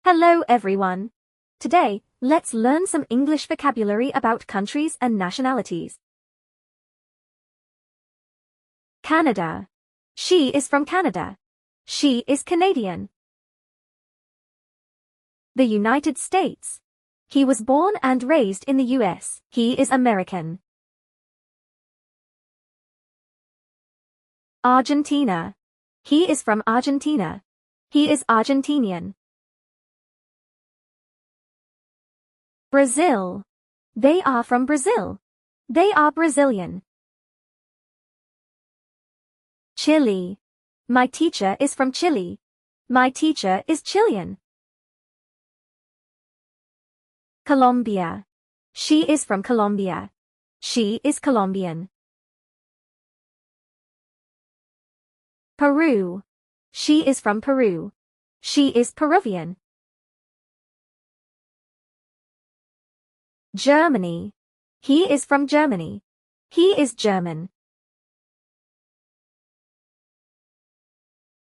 Hello everyone. Today, let's learn some English vocabulary about countries and nationalities. Canada. She is from Canada. She is Canadian. The United States. He was born and raised in the US. He is American. Argentina. He is from Argentina. He is Argentinian. Brazil. They are from Brazil. They are Brazilian. Chile. My teacher is from Chile. My teacher is Chilean. Colombia. She is from Colombia. She is Colombian. Peru. She is from Peru. She is Peruvian. Germany. He is from Germany. He is German.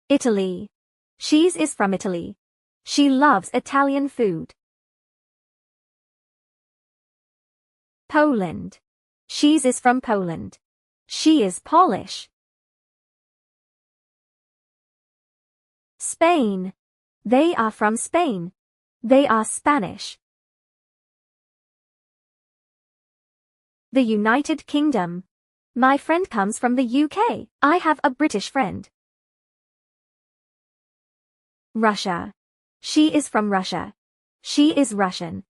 Italy. She is from Italy. She loves Italian food. Poland. She is from Poland. She is Polish. Spain. They are from Spain. They are Spanish. The United Kingdom. My friend comes from the UK. I have a British friend. Russia. She is from Russia. She is Russian.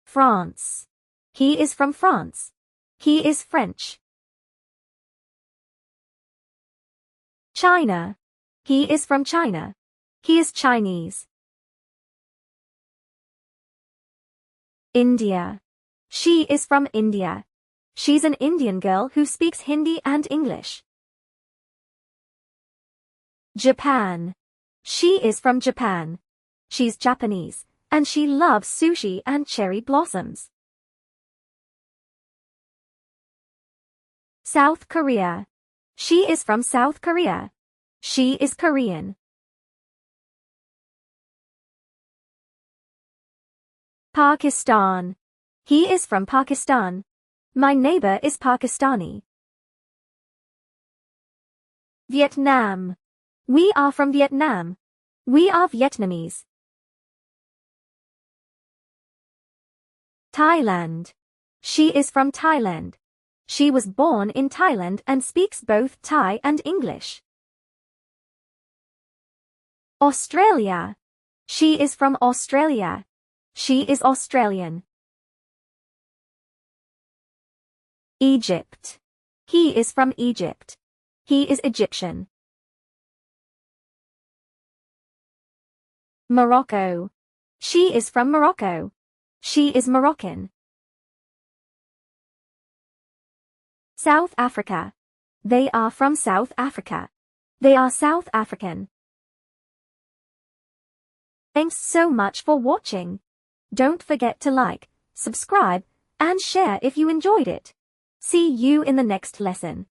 France. He is from France. He is French. China. He is from China. He is Chinese. India. She is from India. She's an Indian girl who speaks Hindi and English. Japan. She is from Japan. She's Japanese, and she loves sushi and cherry blossoms. South Korea. She is from South Korea. She is Korean. Pakistan. He is from Pakistan. My neighbor is Pakistani. Vietnam. We are from Vietnam. We are Vietnamese. Thailand. She is from Thailand. She was born in Thailand and speaks both Thai and English. Australia. She is from Australia. She is Australian. Egypt. He is from Egypt. He is Egyptian. Morocco. She is from Morocco. She is Moroccan. South Africa. They are from South Africa. They are South African. Thanks so much for watching. Don't forget to like, subscribe, and share if you enjoyed it. See you in the next lesson.